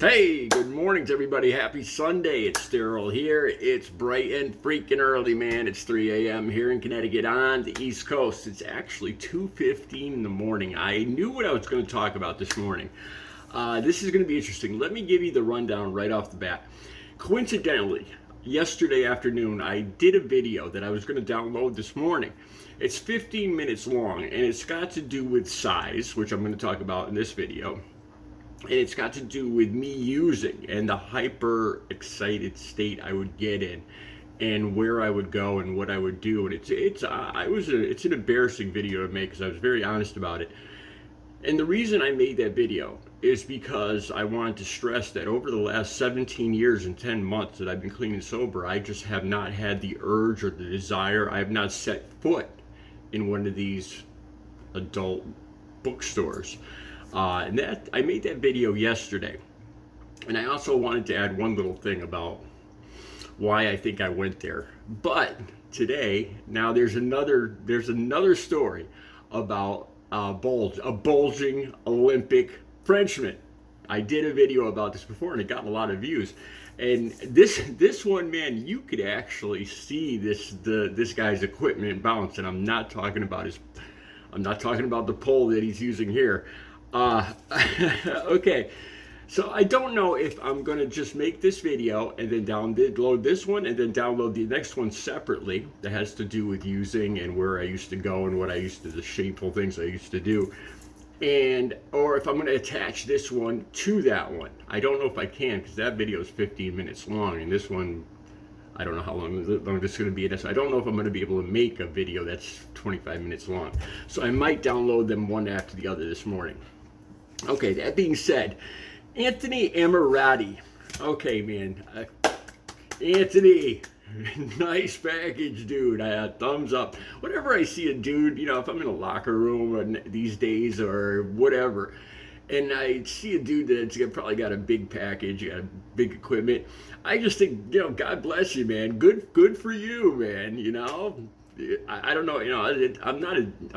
Hey, good morning to everybody. Happy Sunday. It's Daryl here. It's bright and freaking early, man. It's 3 a.m. here in Connecticut on the East Coast. It's actually 2:15 in the morning. I knew what I was going to talk about this morning. This is going to be interesting. Let me give you the rundown right off the bat. Coincidentally, yesterday afternoon, I did a video that I was going to download this morning. It's 15 minutes long, and it's got to do with size, which I'm going to talk about in this video. And it's got to do with me using and the hyper excited state I would get in and where I would go and what I would do. And it's an embarrassing video to make because I was very honest about it. And the reason I made that video is because I wanted to stress that over the last 17 years and 10 months that I've been clean and sober, I just have not had the urge or the desire. I have not set foot in one of these adult bookstores. And that I made that video yesterday, and I also wanted to add one little thing about why I think I went there. But today, now there's another story about a bulging Olympic Frenchman. I did a video about this before, and it got a lot of views. And this one, man, you could actually see this guy's equipment bounce, and I'm not talking about the pole that he's using here. Okay, so I don't know if I'm gonna just make this video and then download this one and then download the next one separately that has to do with using and where I used to go and what I used to, the shameful things I used to do, or if I'm gonna attach this one to that one. I don't know if I can, because that video is 15 minutes long, and this one, I don't know how long this is going to be. I don't know if I'm going to be able to make a video that's 25 minutes long. So I might download them one after the other this morning. Okay, that being said, Anthony Ammirati. Okay, man. Anthony, nice package, dude. Thumbs up. Whenever I see a dude, if I'm in a locker room these days or whatever, and I see a dude that's probably got a big package, got a big equipment, I just think, God bless you, man. Good for you, man. I don't know. I'm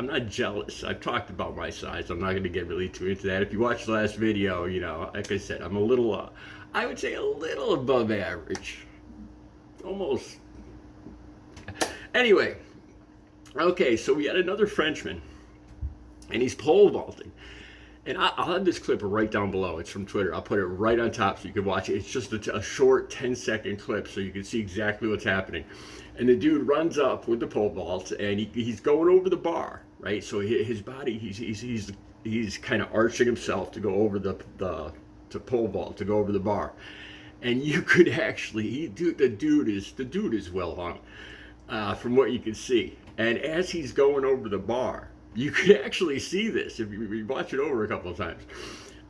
not jealous. I've talked about my size. I'm not going to get really too into that. If you watched the last video, like I said, I'm a little, I would say a little above average, almost. Anyway, okay, so we had another Frenchman, and he's pole vaulting. And I'll have this clip right down below. It's from Twitter. I'll put it right on top so you can watch it. It's just a short 10-second clip so you can see exactly what's happening. And the dude runs up with the pole vault, and he's going over the bar, right? So his body, he's kind of arching himself to go over the pole vault, to go over the bar. And you could actually, the dude is well hung, from what you can see. And as he's going over the bar, you can actually see this if you watch it over a couple of times,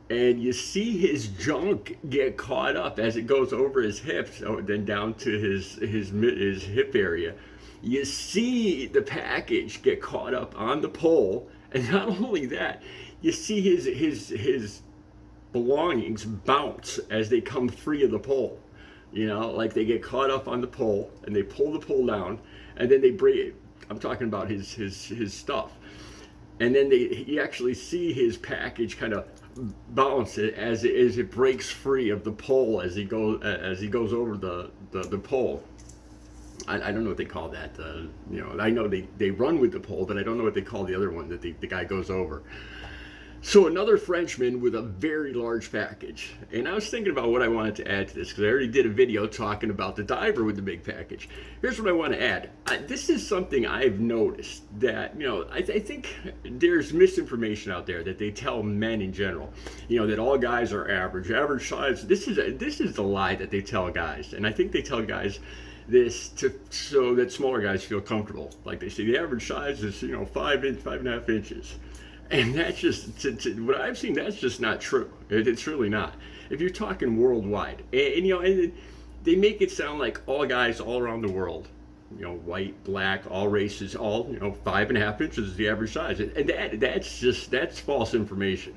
and you see his junk get caught up as it goes over his hips, then down to his hip area. You see the package get caught up on the pole, and not only that, you see his belongings bounce as they come free of the pole. Like they get caught up on the pole, and they pull the pole down, and then they break it. I'm talking about his stuff. And then you actually see his package kind of bounce as it breaks free of the pole as he goes over the pole. I don't know what they call that. I know they run with the pole, but I don't know what they call the other one that the guy goes over. So another Frenchman with a very large package. And I was thinking about what I wanted to add to this, because I already did a video talking about the diver with the big package. Here's what I want to add. This is something I've noticed that, I think there's misinformation out there that they tell men in general, that all guys are average size. This is the lie that they tell guys. And I think they tell guys this so that smaller guys feel comfortable. Like they say the average size is, 5.5 inches. And that's just, what I've seen, that's just not true. It's really not. If you're talking worldwide, and they make it sound like all guys all around the world, white, black, all races, all, 5.5 inches is the average size. And that's false information.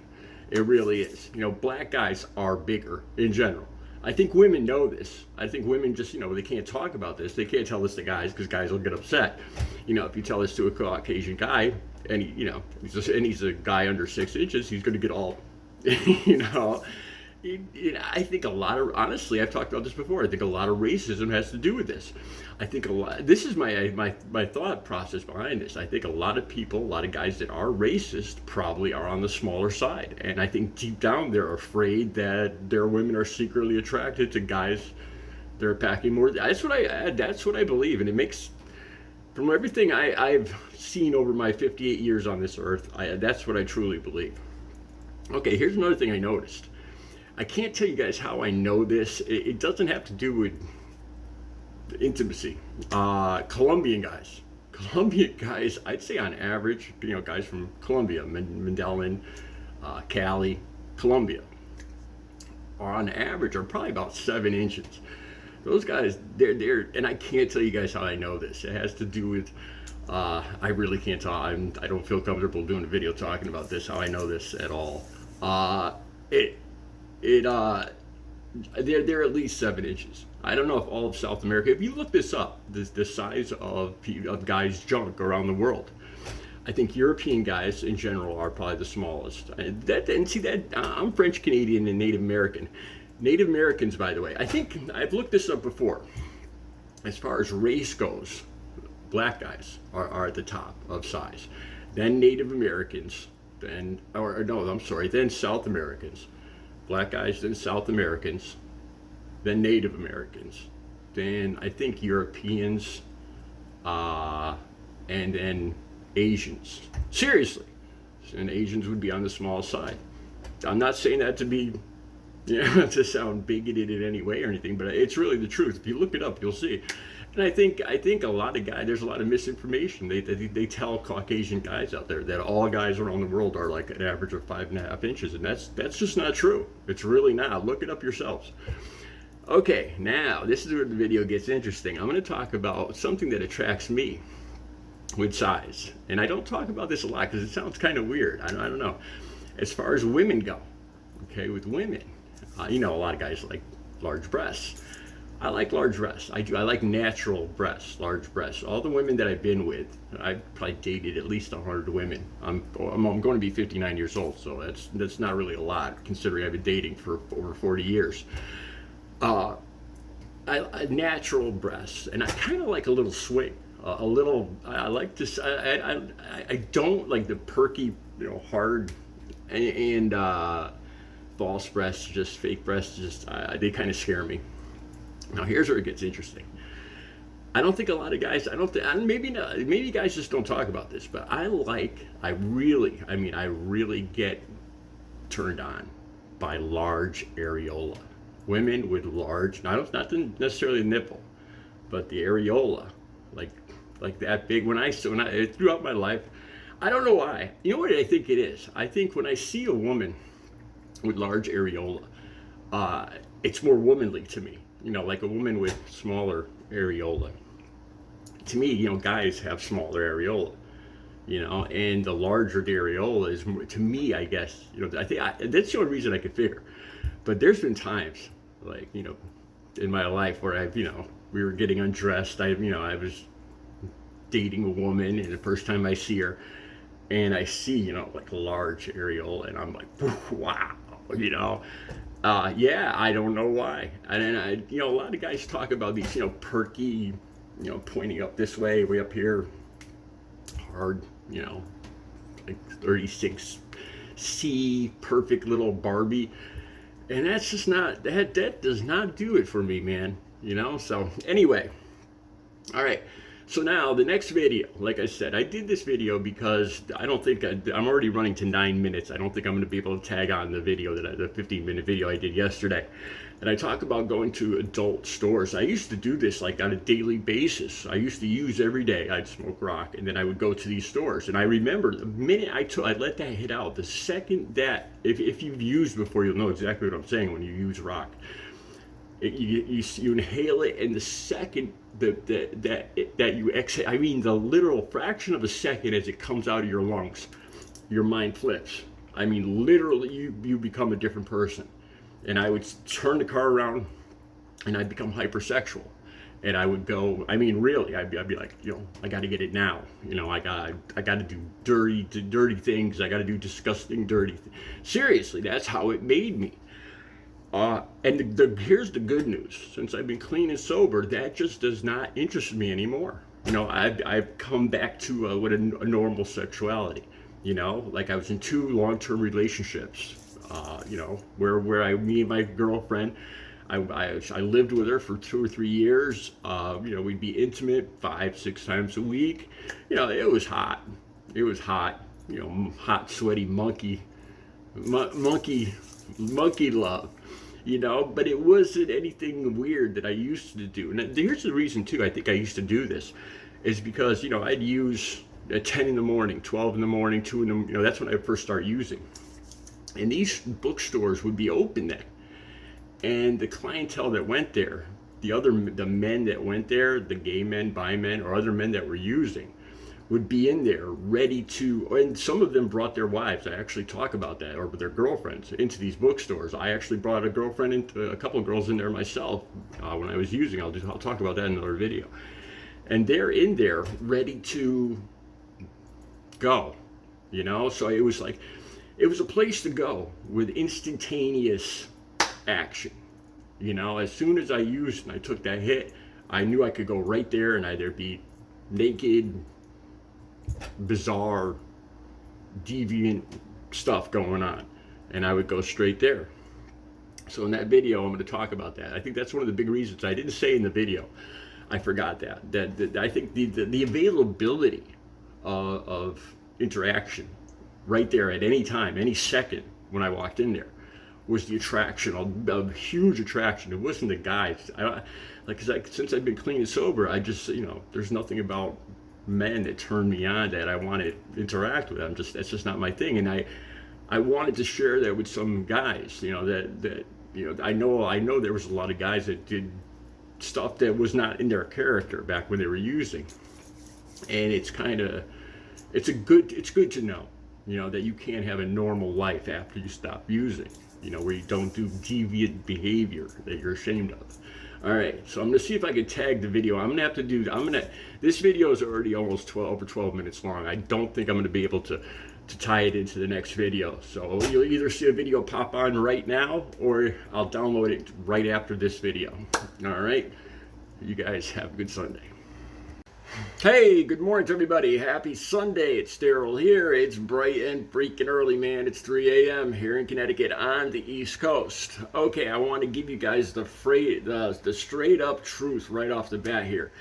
It really is. Black guys are bigger in general. I think women know this. I think women just, they can't talk about this. They can't tell this to guys because guys will get upset. If you tell this to a Caucasian guy, and he's a guy under 6 inches, he's going to get all, I think a lot of, honestly, I've talked about this before. I think a lot of racism has to do with this. I think a lot. This is my thought process behind this. I think a lot of people, a lot of guys that are racist, probably are on the smaller side, and I think deep down they're afraid that their women are secretly attracted to guys that are packing more. That's what I believe, and it makes, from everything I've seen over my 58 years on this earth, that's what I truly believe. Okay, here's another thing I noticed. I can't tell you guys how I know this. It doesn't have to do with intimacy. Colombian guys, I'd say on average, guys from Colombia, Medellin, Cali, Colombia, on average are probably about 7 inches. Those guys, they're, and I can't tell you guys how I know this. It has to do with, I really can't talk. I don't feel comfortable doing a video talking about this, how I know this at all. They're at least 7 inches. I don't know if all of South America, if you look this up, the size of guys' junk around the world, I think European guys in general are probably the smallest. I'm French Canadian and Native American. Native Americans, by the way, I think I've looked this up before. As far as race goes, black guys are at the top of size. Then Native Americans, then South Americans. Black guys, then South Americans, then Native Americans, then I think Europeans, and then Asians. Seriously. And Asians would be on the small side. I'm not saying that to be, to sound bigoted in any way or anything, but it's really the truth. If you look it up, you'll see. And I think a lot of guys, there's a lot of misinformation. They tell Caucasian guys out there that all guys around the world are like an average of 5.5 inches, and that's just not true. It's really not. Look it up yourselves. Okay, now this is where the video gets interesting. I'm going to talk about something that attracts me with size, and I don't talk about this a lot because it sounds kind of weird. I don't know. As far as women go, okay, with women, a lot of guys like large breasts. I like large breasts. I do. I like natural breasts, large breasts. All the women that I've been with, I've probably dated at least 100 women. I'm going to be 59 years old, so that's not really a lot considering I've been dating for over 40 years. I natural breasts, and I kind of like a little swing, a little. I like this. I don't like the perky, hard, and false breasts, just fake breasts. They kind of scare me. Now here's where it gets interesting. I don't think a lot of guys, maybe guys just don't talk about this, but I really get turned on by large areola. Women with large, not necessarily the nipple, but the areola, like that big. Throughout my life, I don't know why. You know what I think it is? I think when I see a woman with large areola, it's more womanly to me. Like a woman with smaller areola. To me, guys have smaller areola, and the larger the areola is more, to me, I guess, I think that's the only reason I could figure. But there's been times, like, in my life where we were getting undressed. I was dating a woman, and the first time I see her, and I see, like a large areola, and I'm like, wow, yeah, I don't know why. And then a lot of guys talk about these, perky, pointing up this way up here, hard, like 36C, perfect little Barbie. And that's just not, that does not do it for me, man. So anyway, all right. So now the next video, like I said, I did this video because I don't think I'm already running to 9 minutes. I don't think I'm going to be able to tag on the video the 15-minute video I did yesterday. And I talk about going to adult stores. I used to do this like on a daily basis. I used to use every day. I'd smoke rock, and then I would go to these stores. And I remember the minute I let that hit out, the second that, if you've used before, you'll know exactly what I'm saying when you use rock. You inhale it, and the second that you exhale, the literal fraction of a second as it comes out of your lungs, your mind flips. Literally, you become a different person. And I would turn the car around, and I'd become hypersexual. And I would go, really, I'd be like, I got to get it now. I got to do dirty things. I got to do disgusting, dirty things. Seriously, that's how it made me. And here's the good news. Since I've been clean and sober, that just does not interest me anymore. You know, I've come back to what a normal sexuality. You know, like I was in 2 long-term relationships. You know, where me and my girlfriend, I lived with her for 2 or 3 years. You know, we'd be intimate 5, 6 times a week. You know, it was hot. It was hot. You know, hot, sweaty monkey love. You know, but it wasn't anything weird that I used to do. And here's the reason too. I think I used to do this, is because, you know, I'd use at 10 in the morning, 12 in the morning, 2 in the, you know, that's when I first started using. And these bookstores would be open then. And the clientele that went there, the men that went there, the gay men, bi men, or other men that were using, would be in there ready to, and some of them brought their wives. I actually talk about that, or their girlfriends, into these bookstores. I actually brought a girlfriend into a couple of girls in there myself when I was using. I'll talk about that in another video. And they're in there ready to go, you know. So it was like, it was a place to go with instantaneous action. You know, as soon as I used and I took that hit, I knew I could go right there and either be naked, bizarre, deviant stuff going on, and I would go straight there. So in that video, I'm going to talk about that. I think that's one of the big reasons I didn't say in the video. I forgot that I think the availability of interaction right there at any time, any second when I walked in there, was the attraction, a huge attraction. It wasn't the guys. Since I've been clean and sober, I just, you know, there's nothing about men that turned me on that I want to interact with. That's just not my thing. And I wanted to share that with some guys, you know, that you know, I know there was a lot of guys that did stuff that was not in their character back when they were using. And it's good to know, you know, that you can't have a normal life after you stop using, you know, where you don't do deviant behavior that you're ashamed of. All right, so I'm gonna see if I can tag the video. This video is already almost 12 minutes long. I don't think I'm gonna be able to tie it into the next video. So you'll either see a video pop on right now, or I'll download it right after this video. All right, you guys have a good Sunday. Hey, good morning to everybody. Happy Sunday. It's Daryl here. It's bright and freaking early, man. It's 3 a.m. here in Connecticut on the East Coast. Okay, I want to give you guys the straight up truth right off the bat here.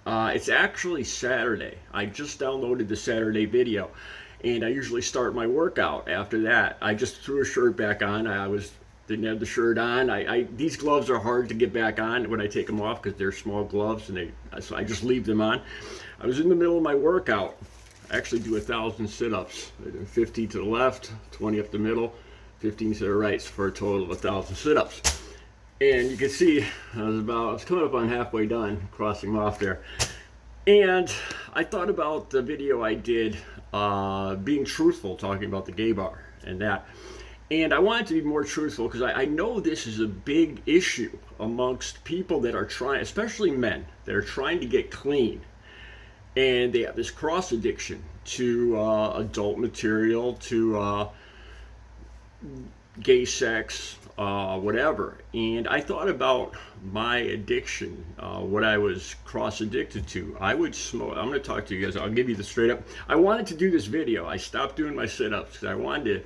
It's actually Saturday. I just downloaded the Saturday video, and I usually start my workout after that. I just threw a shirt back on. Didn't have the shirt on. These gloves are hard to get back on when I take them off because they're small gloves, and so I just leave them on. I was in the middle of my workout. I actually do 1,000 sit-ups. 50 to the left, 20 up the middle, 15 to the right, for a total of 1,000 sit-ups. And you can see I was coming up on halfway done, crossing them off there. And I thought about the video I did, being truthful, talking about the gay bar and that. And I wanted to be more truthful because I know this is a big issue amongst people that are trying, especially men, that are trying to get clean. And they have this cross addiction to adult material, to gay sex, whatever. And I thought about my addiction, what I was cross addicted to. I would smoke. I'm going to talk to you guys. I'll give you the straight up. I wanted to do this video. I stopped doing my sit-ups because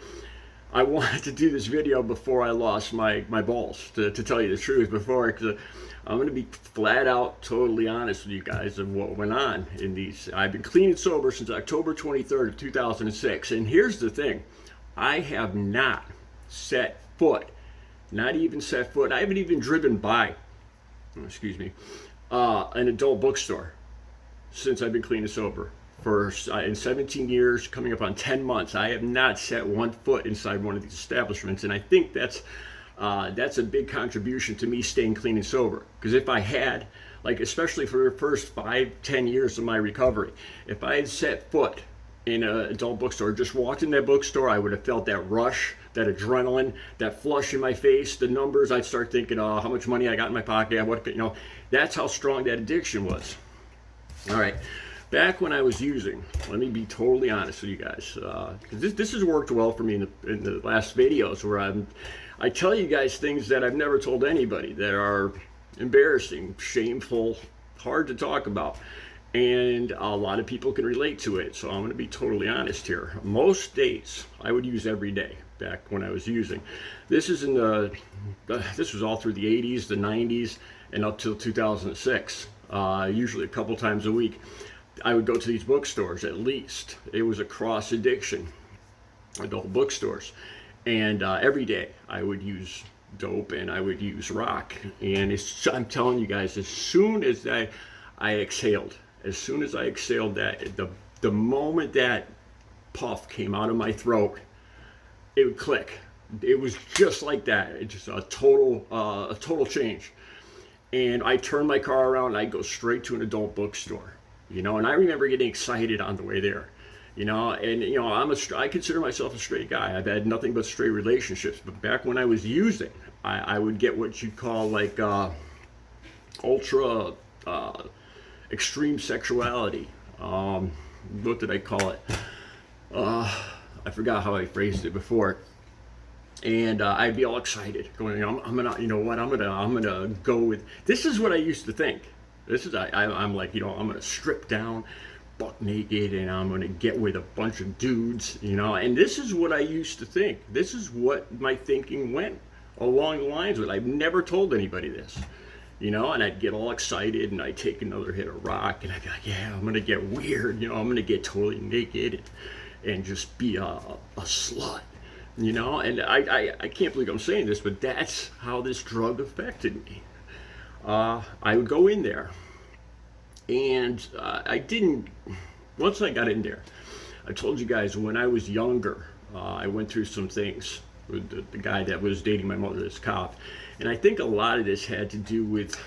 I wanted to do this video before I lost my balls, to tell you the truth, because I'm going to be flat out totally honest with you guys of what went on in these. I've been clean and sober since October 23rd of 2006, and here's the thing. I have not set foot, I haven't even driven by, an adult bookstore since I've been clean and sober. In 17 years, coming up on 10 months, I have not set one foot inside one of these establishments, and I think that's a big contribution to me staying clean and sober. Because if I had, like especially for the first 5-10 years of my recovery, if I had set foot in an adult bookstore, just walked in that bookstore, I would have felt that rush, that adrenaline, that flush in my face, the numbers. I'd start thinking, how much money I got in my pocket, that's how strong that addiction was. All right. back when I was using, let me be totally honest with you guys, because this has worked well for me in the last videos where I tell you guys things that I've never told anybody that are embarrassing, shameful, hard to talk about, and a lot of people can relate to it. So I'm going to be totally honest here. Most days I would use every day back when I was using. This is this was all through the 80s, the 90s, and up till 2006. Usually a couple times a week. I would go to these bookstores at least. It was a cross addiction, adult bookstores. And every day I would use dope and I would use rock. And I'm telling you guys, as soon as I exhaled, that, the moment that puff came out of my throat, it would click. It was just like that. It's just a total change. And I turned my car around and I'd go straight to an adult bookstore, you know. And I remember getting excited on the way there, you know. And you know, I consider myself a straight guy. I've had nothing but straight relationships. But back when I was using, I would get what you'd call like ultra extreme sexuality. What did I call it? I forgot how I phrased it before. And I'd be all excited, going, I'm gonna, you know what, I'm gonna go with. This is what I used to think. I'm like, you know, I'm gonna strip down, buck naked, and I'm gonna get with a bunch of dudes, you know. And this is what I used to think. This is what my thinking went along the lines with. I've never told anybody this, you know. And I'd get all excited, and I'd take another hit of rock, and I'd be like, yeah, I'm gonna get weird, you know. I'm gonna get totally naked, and just be a slut. You know, and I can't believe I'm saying this, but that's how this drug affected me. I would go in there, and once I got in there, I told you guys when I was younger, I went through some things with the guy that was dating my mother, this cop. And I think a lot of this had to do with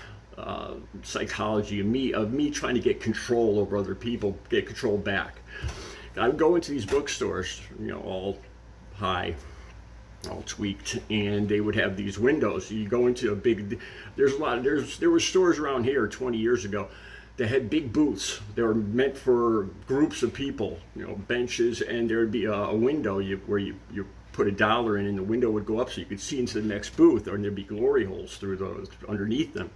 psychology of me trying to get control over other people, get control back. I would go into these bookstores, you know, all high, all tweaked, and they would have these windows. You go into a big, there were stores around here 20 years ago that had big booths. They were meant for groups of people, you know, benches, and there would be a window where you put $1 in, and the window would go up so you could see into the next booth, or there'd be glory holes through those underneath them.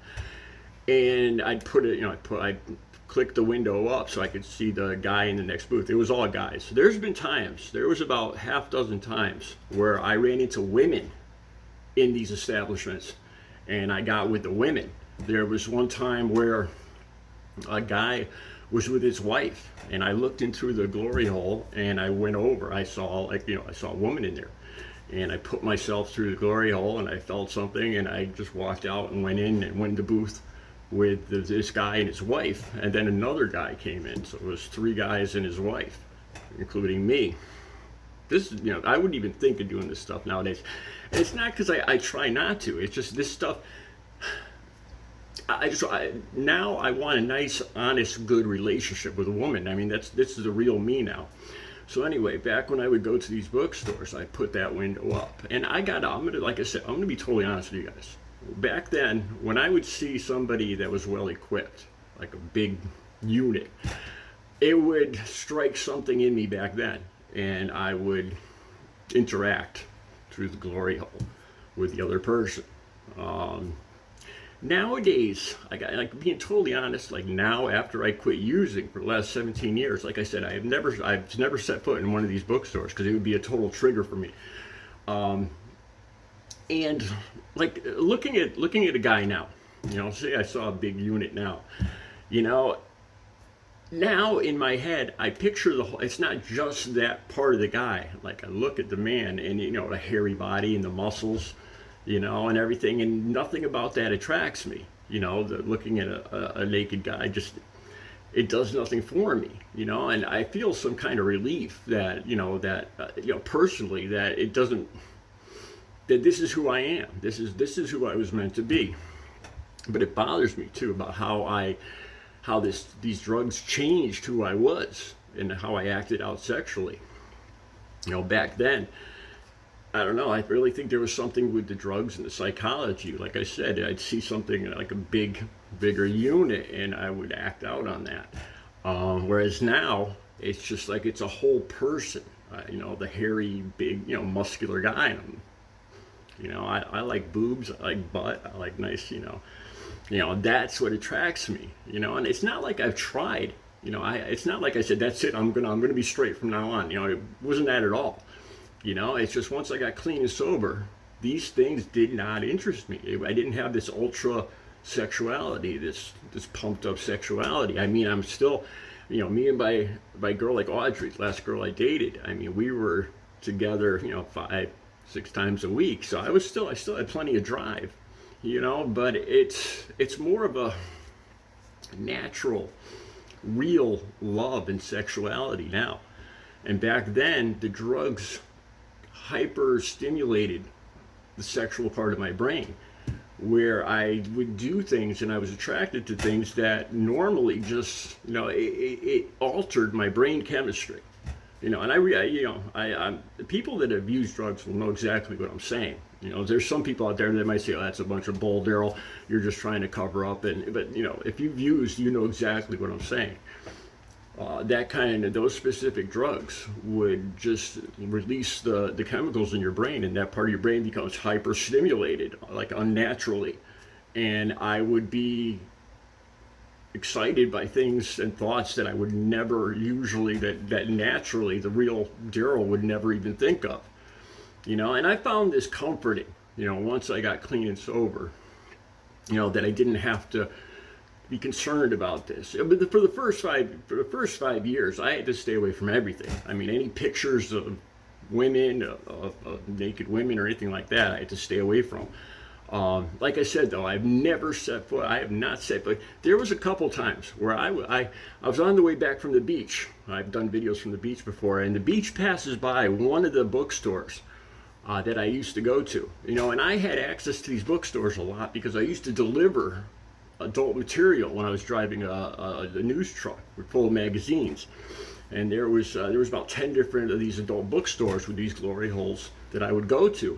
And I'd put it, you know, I'd click the window up so I could see the guy in the next booth. It was all guys. There was about half dozen times where I ran into women in these establishments, and I got with the women. There was one time where a guy was with his wife, and I looked in through the glory hole, and I went over. I saw a woman in there, and I put myself through the glory hole, and I felt something, and I just walked out and went in the booth with this guy and his wife, and then another guy came in. So it was 3 guys and his wife, including me. This, you know, I wouldn't even think of doing this stuff nowadays. And it's not because I try not to. It's just this stuff. Now I want a nice, honest, good relationship with a woman. I mean, this is the real me now. So anyway, back when I would go to these bookstores, I put that window up, and like I said, I'm gonna be totally honest with you guys. Back then, when I would see somebody that was well equipped, like a big unit, it would strike something in me back then, and I would interact through the glory hole with the other person. Nowadays, like being totally honest, like now after I quit using for the last 17 years, like I said, I've never set foot in one of these bookstores because it would be a total trigger for me. And like looking at a guy now, you know, say I saw a big unit now, you know, now in my head I picture the whole. It's not just that part of the guy. Like I look at the man, and you know, the hairy body and the muscles, you know, and everything, and nothing about that attracts me. You know, looking at a naked guy, just it does nothing for me, you know. And I feel some kind of relief that, you know, personally, that it doesn't. That this is who I am. This is who I was meant to be. But it bothers me too about how these drugs changed who I was and how I acted out sexually. You know, back then, I don't know, I really think there was something with the drugs and the psychology. Like I said, I'd see something like a bigger unit, and I would act out on that. Whereas now it's just like it's a whole person. You know, the hairy, big, muscular guy. And I like boobs, I like butt, I like nice, that's what attracts me. And it's not like I've tried. It's not like I said that's it. I'm gonna be straight from now on. It wasn't that at all. It's just once I got clean and sober, these things did not interest me. I didn't have this ultra sexuality, this pumped up sexuality. I mean, I'm still, me and my girl like Audrey, last girl I dated. I mean, we were together, 5, 6 times a week. So I still had plenty of drive, but it's more of a natural, real love and sexuality now. And back then, the drugs hyper stimulated the sexual part of my brain, where I would do things and I was attracted to things that normally just, it altered my brain chemistry. And I'm people that have used drugs will know exactly what I'm saying. There's some people out there that might say, "Oh, that's a bunch of bull, Daryl. You're just trying to cover up." But if you've used, you know exactly what I'm saying. Those specific drugs would just release the chemicals in your brain, and that part of your brain becomes hyper stimulated, like unnaturally. And I would be excited by things and thoughts that I would never usually, that naturally the real Daryl would never even think of. And I found this comforting, once I got clean and sober, that I didn't have to be concerned about this. But for the first 5 years, I had to stay away from everything. I mean, any pictures of women, of naked women or anything like that, I had to stay away from. Like I said, though, I have not set foot. There was a couple times where I was on the way back from the beach. I've done videos from the beach before, and the beach passes by one of the bookstores that I used to go to. And I had access to these bookstores a lot because I used to deliver adult material when I was driving a news truck full of magazines. And there was about 10 different of these adult bookstores with these glory holes that I would go to.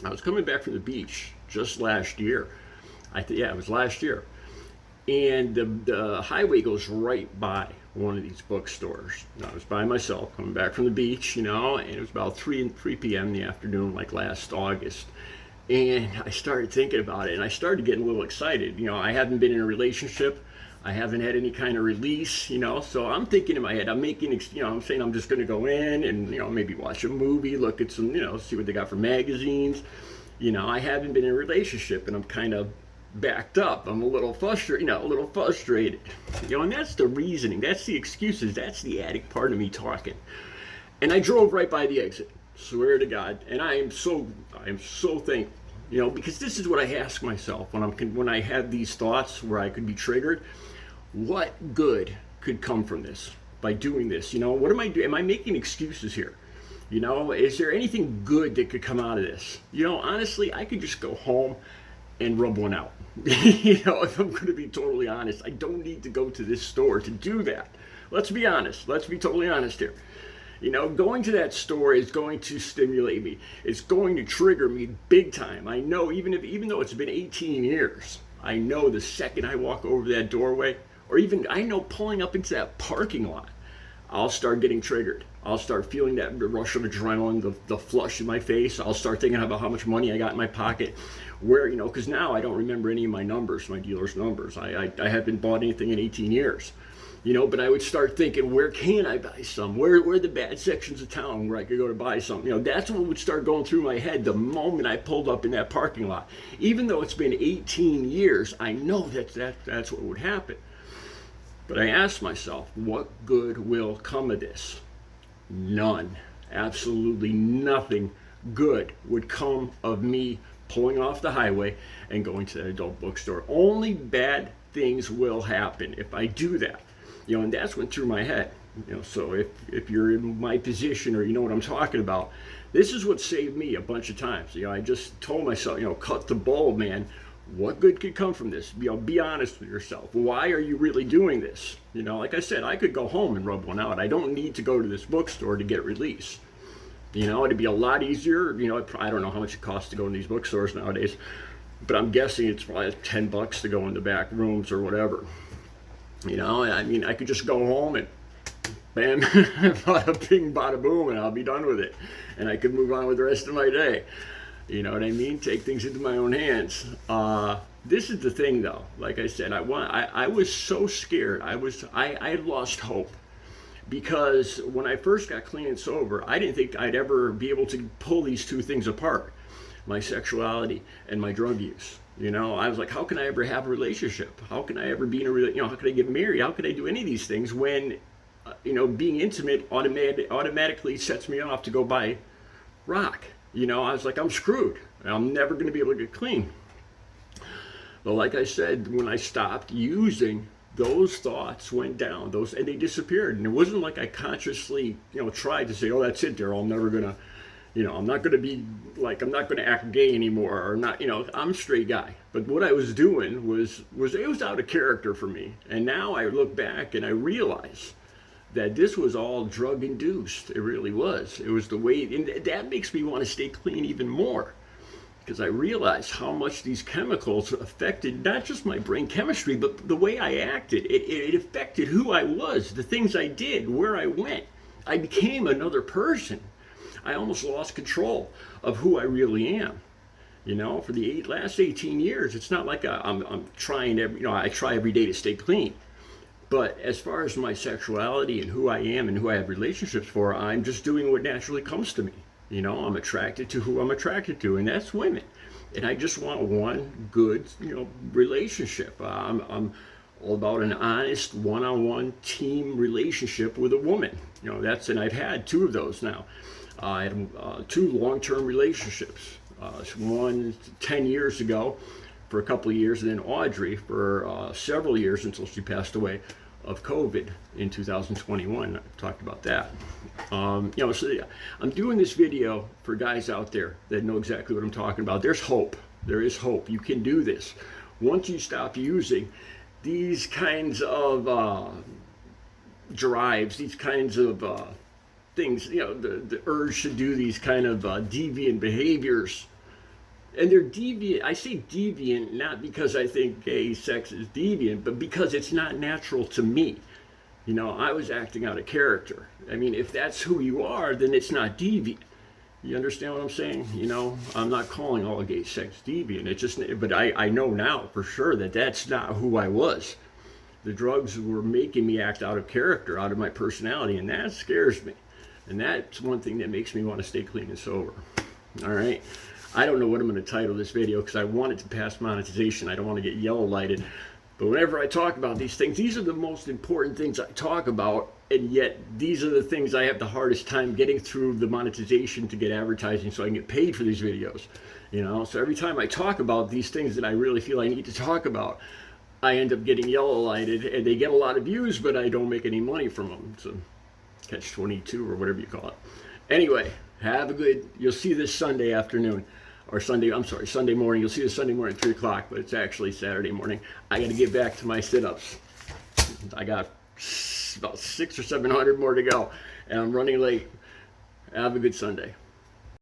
I was coming back from the beach just last year. It was last year. And the highway goes right by one of these bookstores. I was by myself coming back from the beach, and it was about 3 p.m. in the afternoon, like last August. And I started thinking about it, and I started getting a little excited. I haven't been in a relationship. I haven't had any kind of release, so I'm thinking in my head, I'm saying I'm just going to go in and, maybe watch a movie, look at some, see what they got for magazines. I haven't been in a relationship, and I'm kind of backed up. I'm a little frustrated, and that's the reasoning. That's the excuses. That's the addict part of me talking. And I drove right by the exit, swear to God. And I am so thankful, because this is what I ask myself when I have these thoughts where I could be triggered. What good could come from this by doing this? What am I doing? Am I making excuses here? Is there anything good that could come out of this? Honestly, I could just go home and rub one out. If I'm going to be totally honest, I don't need to go to this store to do that. Let's be honest. Let's be totally honest here. Going to that store is going to stimulate me. It's going to trigger me big time. I know, even though it's been 18 years, I know the second I walk over that doorway, or even I know pulling up into that parking lot, I'll start getting triggered. I'll start feeling that rush of adrenaline, the flush in my face. I'll start thinking about how much money I got in my pocket, because now I don't remember any of my numbers, my dealer's numbers. I haven't bought anything in 18 years. But I would start thinking, where can I buy some? Where are the bad sections of town where I could go to buy some? That's what would start going through my head the moment I pulled up in that parking lot. Even though it's been 18 years, I know that's what would happen. But I asked myself, what good will come of this? None. Absolutely nothing good would come of me pulling off the highway and going to that adult bookstore. Only bad things will happen if I do that. And that's went through my head. So if you're in my position or you know what I'm talking about, this is what saved me a bunch of times. I just told myself, cut the bull, man. What good could come from this? Be honest with yourself. Why are you really doing this? Like I said, I could go home and rub one out. I don't need to go to this bookstore to get release. It'd be a lot easier. I don't know how much it costs to go in these bookstores nowadays, but I'm guessing it's probably $10 to go in the back rooms or whatever. You know, I mean, I could just go home and bam, bada bing, bada boom, and I'll be done with it. And I could move on with the rest of my day. You know what I mean? Take things into my own hands. This is the thing, though. Like I said, I was so scared. I had lost hope. Because when I first got clean and sober, I didn't think I'd ever be able to pull these two things apart, my sexuality and my drug use. You know, I was like, how can I ever have a relationship? How can I ever be in a relationship? You know, how can I get married? How can I do any of these things when, you know, being intimate automatically sets me off to go buy rock? You know, I was like, I'm screwed. I'm never going to be able to get clean. But like I said, when I stopped using, those thoughts went down, and they disappeared. And it wasn't like I consciously, you know, tried to say, oh, that's it, Daryl, I'm never gonna, you know, I'm not gonna be like, I'm not gonna act gay anymore, or not, you know, I'm a straight guy. But what I was doing was it was out of character for me. And now I look back and I realize that this was all drug induced. It really was. It was the way, and that makes me want to stay clean even more. Because I realized how much these chemicals affected not just my brain chemistry, but the way I acted. It affected who I was, the things I did, where I went. I became another person. I almost lost control of who I really am. You know, for the last 18 years, it's not like I'm trying you know, I try every day to stay clean. But as far as my sexuality and who I am and who I have relationships for, I'm just doing what naturally comes to me. You know, I'm attracted to who I'm attracted to, and that's women. And I just want one good, you know, relationship. I'm all about an honest, one-on-one team relationship with a woman. You know, and I've had two of those now. I had two long-term relationships. One 10 years ago for a couple of years, and then Audrey for several years until she passed away of COVID in 2021. I talked about that. You know, so yeah, I'm doing this video for guys out there that know exactly what I'm talking about. There's hope. There is hope. You can do this. Once you stop using these kinds of drives, these kinds of things, you know, the urge to do these kind of deviant behaviors. And they're deviant. I say deviant not because I think gay sex is deviant, but because it's not natural to me. You know, I was acting out of character. I mean, if that's who you are, then it's not deviant. You understand what I'm saying? You know, I'm not calling all gay sex deviant. It's just, but I know now for sure that that's not who I was. The drugs were making me act out of character, out of my personality, and that scares me. And that's one thing that makes me want to stay clean and sober. All right. I don't know what I'm going to title this video because I want it to pass monetization. I don't want to get yellow lighted. But whenever I talk about these things, these are the most important things I talk about, and yet these are the things I have the hardest time getting through the monetization to get advertising so I can get paid for these videos. You know, so every time I talk about these things that I really feel I need to talk about, I end up getting yellow lighted, and they get a lot of views, but I don't make any money from them. So catch-22 or whatever you call it. Anyway, have a good, you'll see this Sunday afternoon. Or Sunday morning. You'll see this Sunday morning at 3 o'clock, but it's actually Saturday morning. I got to get back to my sit-ups. I got about 600 or 700 more to go, and I'm running late. Have a good Sunday.